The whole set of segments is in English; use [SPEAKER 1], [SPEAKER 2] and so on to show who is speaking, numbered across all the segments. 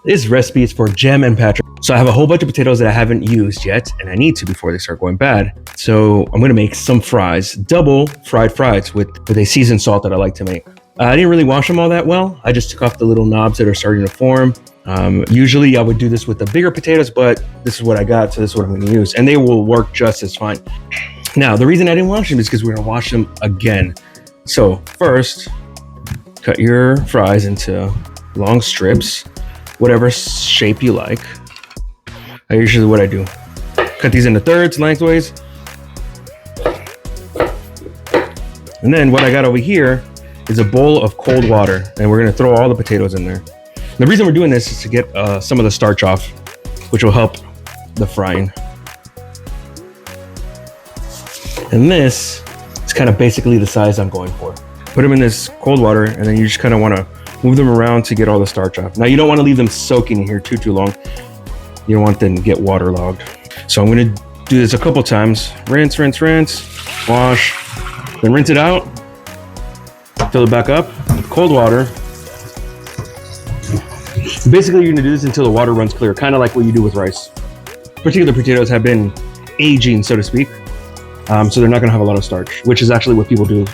[SPEAKER 1] This recipe is for Jem and Patrick. So I have a whole bunch of potatoes that I haven't used yet, and I need to before they start going bad. So I'm gonna make some fries, double fried fries with a seasoned salt that I like to make. I didn't really wash them all that well. I just took off the little knobs that are starting to form. Usually I would do this with the bigger potatoes, but this is what I got, so this is what I'm gonna use. And they will work just as fine. Now, the reason I didn't wash them is because we're gonna wash them again. So first, cut your fries into long strips, whatever shape you like. Usually what I do, cut these into thirds lengthways. And then what I got over here is a bowl of cold water, and we're gonna throw all the potatoes in there. And the reason we're doing this is to get some of the starch off, which will help the frying. And this is kind of basically the size I'm going for. Put them in this cold water, and then you just kind of want to move them around to get all the starch off. Now you don't want to leave them soaking in here too long. You don't want them to get waterlogged. So I'm going to do this a couple times. Rinse, rinse, rinse, wash, then rinse it out. Fill it back up with cold water. Basically, you're going to do this until the water runs clear, kind of like what you do with rice. Particular potatoes have been aging, so to speak, so they're not going to have a lot of starch, which is actually what people do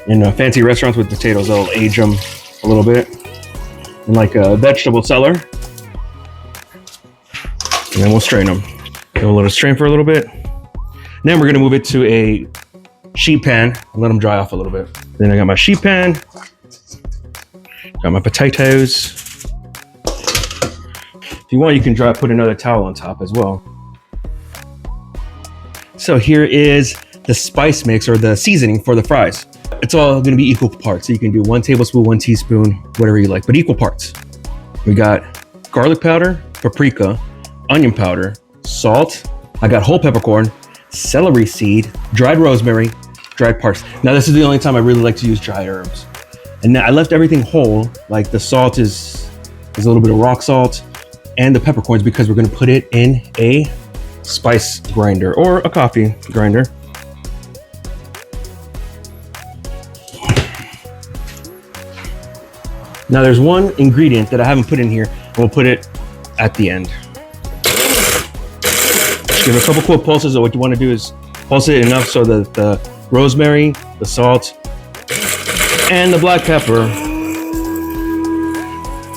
[SPEAKER 1] in fancy restaurants with potatoes. They'll age them a little bit in like a vegetable cellar, and then we'll strain them. Then we'll let it strain for a little bit. Then we're going to move it to a sheet pan and let them dry off a little bit. Then I got my sheet pan, got my potatoes. If you want, you can put another towel on top as well. So here is the spice mix, or the seasoning for the fries. It's all gonna be equal parts. So you can do 1 tablespoon, 1 teaspoon, whatever you like, but equal parts. We got garlic powder, paprika, onion powder, salt. I got whole peppercorn, celery seed, dried rosemary, dried parsley. Now this is the only time I really like to use dried herbs. And I left everything whole, like the salt is a little bit of rock salt, and the peppercorns, because we're gonna put it in a spice grinder or a coffee grinder. Now there's one ingredient that I haven't put in here, and we'll put it at the end. Just give it a couple quick pulses. What you want to do is pulse it enough so that the rosemary, the salt, and the black pepper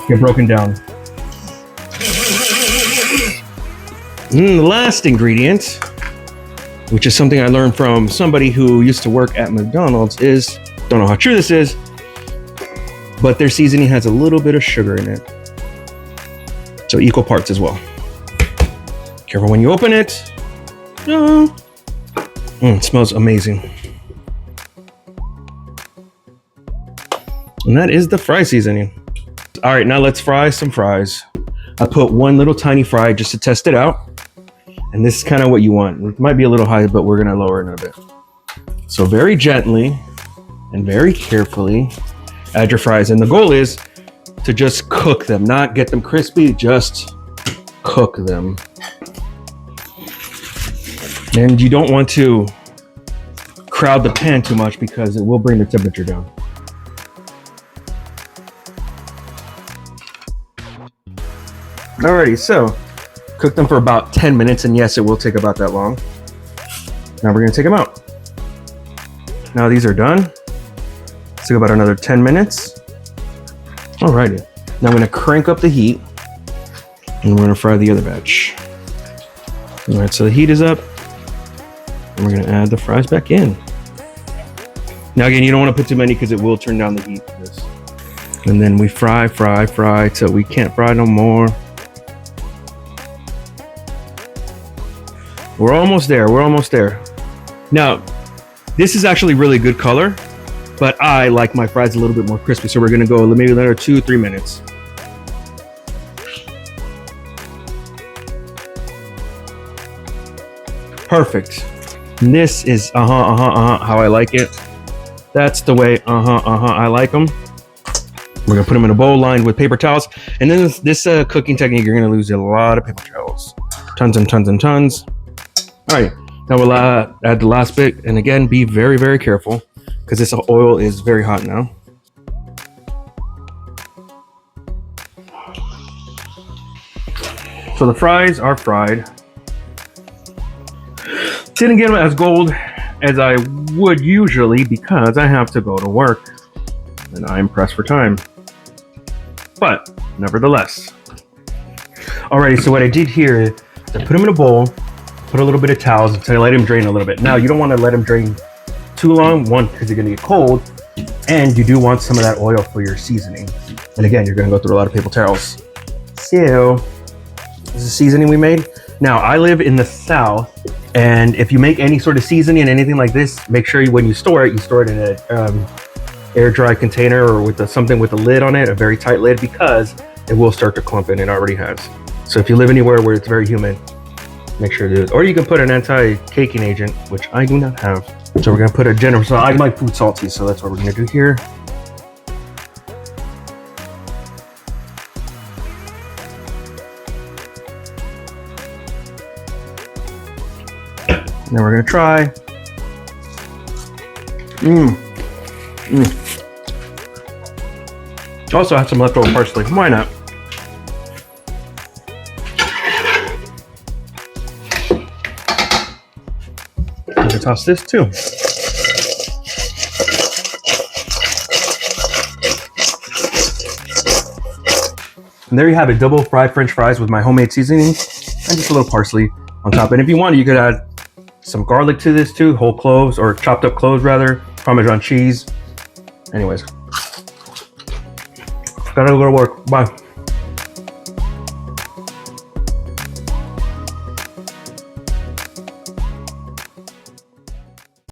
[SPEAKER 1] get broken down. And the last ingredient, which is something I learned from somebody who used to work at McDonald's, is, don't know how true this is, but their seasoning has a little bit of sugar in it. So equal parts as well. Careful when you open it. It smells amazing. And that is the fry seasoning. All right, now let's fry some fries. I put one little tiny fry just to test it out. And this is kind of what you want. It might be a little high, but we're gonna lower it a bit. So very gently and very carefully add your fries. And the goal is to just cook them, not get them crispy, just cook them. And you don't want to crowd the pan too much because it will bring the temperature down. Alrighty, so cook them for about 10 minutes, and yes, it will take about that long. Now we're gonna take them out. Now these are done. Let's take about another 10 minutes. Alrighty, now I'm gonna crank up the heat, and we're gonna fry the other batch. Alright, so the heat is up, and we're gonna add the fries back in. Now again, you don't wanna put too many because it will turn down the heat for this. And then we fry till we can't fry no more. We're almost there, we're almost there. Now, this is actually really good color, but I like my fries a little bit more crispy, so we're gonna go maybe another 2-3 minutes. Perfect. And this is how I like it. That's the way I like them. We're gonna put them in a bowl lined with paper towels. And then this cooking technique, you're gonna lose a lot of paper towels. Tons and tons and tons. All right, now we'll add the last bit. And again, be very, very careful because this oil is very hot now. So the fries are fried. Didn't get them as gold as I would usually because I have to go to work and I'm pressed for time. But nevertheless. Alrighty, so what I did here is I put them in a bowl, put a little bit of towels until I let them drain a little bit. Now you don't want to let them drain too long, one, because you're gonna get cold, and you do want some of that oil for your seasoning. And again, you're gonna go through a lot of paper towels. So, this is seasoning we made. Now, I live in the South, and if you make any sort of seasoning, anything like this, make sure when you store it in a air dry container or with something with a lid on it, a very tight lid, because it will start to clump and it already has. So if you live anywhere where it's very humid, make sure to do it. Or you can put an anti-caking agent, which I do not have. So we're gonna put a generous, I like food salty, so that's what we're gonna do here. And then we're gonna try. Also, I have some leftover parsley. Why not? I'm gonna toss this too. And there you have it, double fried French fries with my homemade seasoning and just a little parsley on top. And if you want, you could add some garlic to this too, whole cloves, or chopped up cloves rather, Parmesan cheese. Anyways, gotta go to work. Bye.